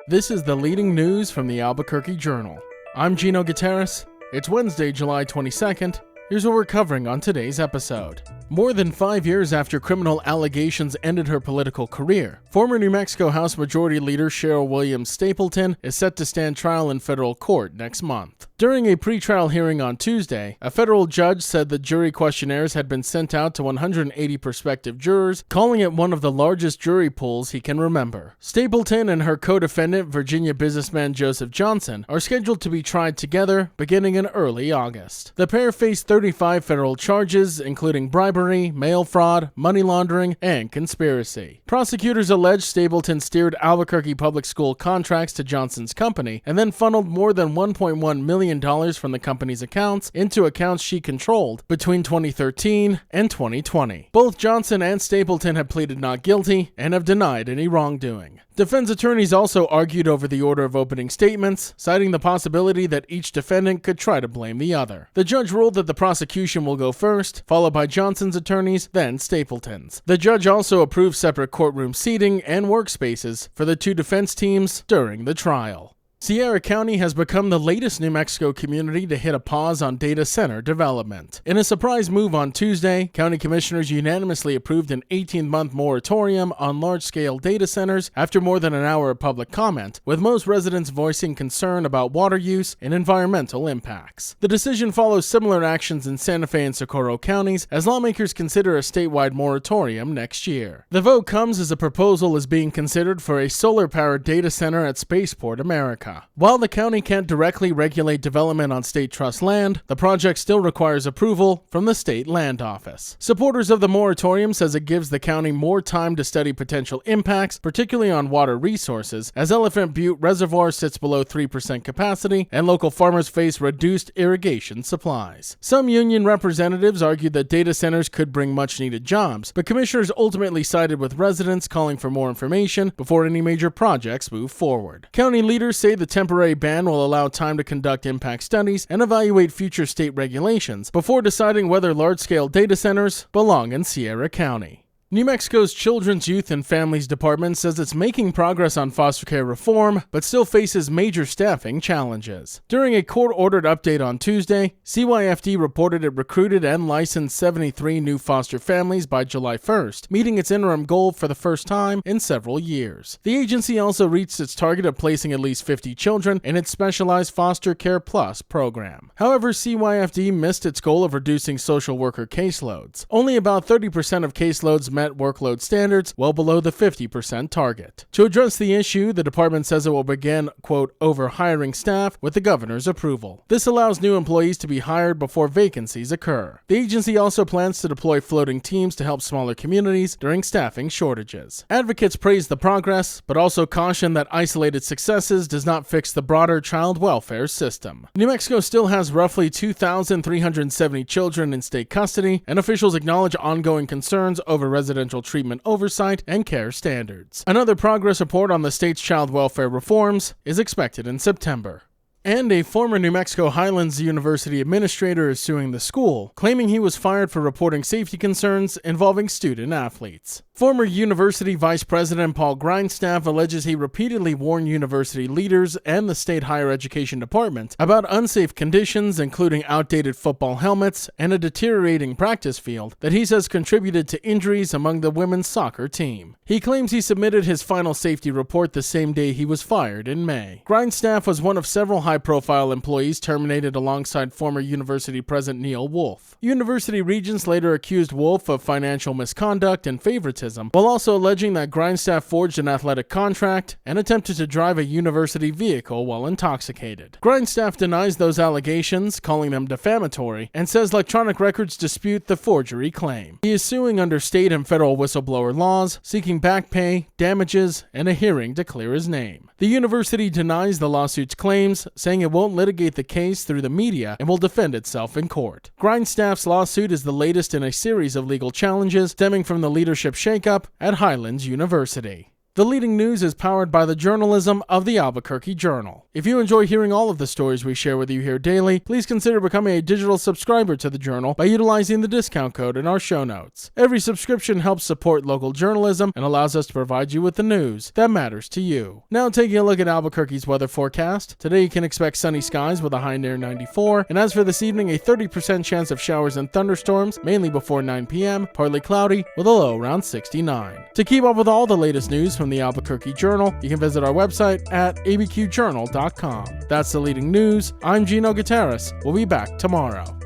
This is the leading news from the Albuquerque Journal. I'm Gino Gutierrez. It's Wednesday, July 22nd. Here's what we're covering on today's episode. More than 5 years after criminal allegations ended her political career, former New Mexico House Majority Leader Cheryl Williams Stapleton is set to stand trial in federal court next month. During a pretrial hearing on Tuesday, a federal judge said the jury questionnaires had been sent out to 180 prospective jurors, calling it one of the largest jury pools he can remember. Stapleton and her co-defendant, Virginia businessman Joseph Johnson, are scheduled to be tried together beginning in early August. The pair face 35 federal charges, including bribery, mail fraud, money laundering, and conspiracy. Prosecutors allege Stapleton steered Albuquerque public school contracts to Johnson's company and then funneled more than $1.1 million from the company's accounts into accounts she controlled between 2013 and 2020. Both Johnson and Stapleton have pleaded not guilty and have denied any wrongdoing. Defense attorneys also argued over the order of opening statements, citing the possibility that each defendant could try to blame the other. The judge ruled that the prosecution will go first, followed by Johnson's attorneys, then Stapleton's. The judge also approved separate courtroom seating and workspaces for the two defense teams during the trial. Sierra County has become the latest New Mexico community to hit a pause on data center development. In a surprise move on Tuesday, county commissioners unanimously approved an 18-month moratorium on large-scale data centers after more than an hour of public comment, with most residents voicing concern about water use and environmental impacts. The decision follows similar actions in Santa Fe and Socorro counties as lawmakers consider a statewide moratorium next year. The vote comes as a proposal is being considered for a solar-powered data center at Spaceport America. While the county can't directly regulate development on state trust land, the project still requires approval from the state land office. Supporters of the moratorium says it gives the county more time to study potential impacts, particularly on water resources, as Elephant Butte Reservoir sits below 3% capacity and local farmers face reduced irrigation supplies. Some union representatives argued that data centers could bring much-needed jobs, but commissioners ultimately sided with residents calling for more information before any major projects move forward. County leaders say the temporary ban will allow time to conduct impact studies and evaluate future state regulations before deciding whether large-scale data centers belong in Sierra County. New Mexico's Children's, Youth, and Families Department says it's making progress on foster care reform, but still faces major staffing challenges. During a court-ordered update on Tuesday, CYFD reported it recruited and licensed 73 new foster families by July 1st, meeting its interim goal for the first time in several years. The agency also reached its target of placing at least 50 children in its specialized Foster Care Plus program. However, CYFD missed its goal of reducing social worker caseloads. Only about 30% of caseloads met workload standards, well below the 50% target. To address the issue, the department says it will begin, quote, overhiring staff with the governor's approval. This allows new employees to be hired before vacancies occur. The agency also plans to deploy floating teams to help smaller communities during staffing shortages. Advocates praise the progress, but also caution that isolated successes does not fix the broader child welfare system. New Mexico still has roughly 2,370 children in state custody, and officials acknowledge ongoing concerns over residential treatment oversight and care standards. Another progress report on the state's child welfare reforms is expected in September. And a former New Mexico Highlands University administrator is suing the school, claiming he was fired for reporting safety concerns involving student athletes. Former university vice president Paul Grindstaff alleges he repeatedly warned university leaders and the state higher education department about unsafe conditions, including outdated football helmets and a deteriorating practice field that he says contributed to injuries among the women's soccer team. He claims he submitted his final safety report the same day he was fired in May. Grindstaff was one of several high-profile employees terminated alongside former university president Neil Wolf. University regents later accused Wolf of financial misconduct and favoritism, while also alleging that Grindstaff forged an athletic contract and attempted to drive a university vehicle while intoxicated. Grindstaff denies those allegations, calling them defamatory, and says electronic records dispute the forgery claim. He is suing under state and federal whistleblower laws, seeking back pay, damages, and a hearing to clear his name. The university denies the lawsuit's claims, saying it won't litigate the case through the media and will defend itself in court. Grindstaff's lawsuit is the latest in a series of legal challenges stemming from the leadership shakeup at Highlands University. The Leading News is powered by the journalism of the Albuquerque Journal. If you enjoy hearing all of the stories we share with you here daily, please consider becoming a digital subscriber to the Journal by utilizing the discount code in our show notes. Every subscription helps support local journalism and allows us to provide you with the news that matters to you. Now taking a look at Albuquerque's weather forecast. Today you can expect sunny skies with a high near 94, and as for this evening, a 30% chance of showers and thunderstorms, mainly before 9 p.m., partly cloudy with a low around 69. To keep up with all the latest news from the Albuquerque Journal, you can visit our website at abqjournal.com. That's the Leading News. I'm Gino Gutierrez. We'll be back tomorrow.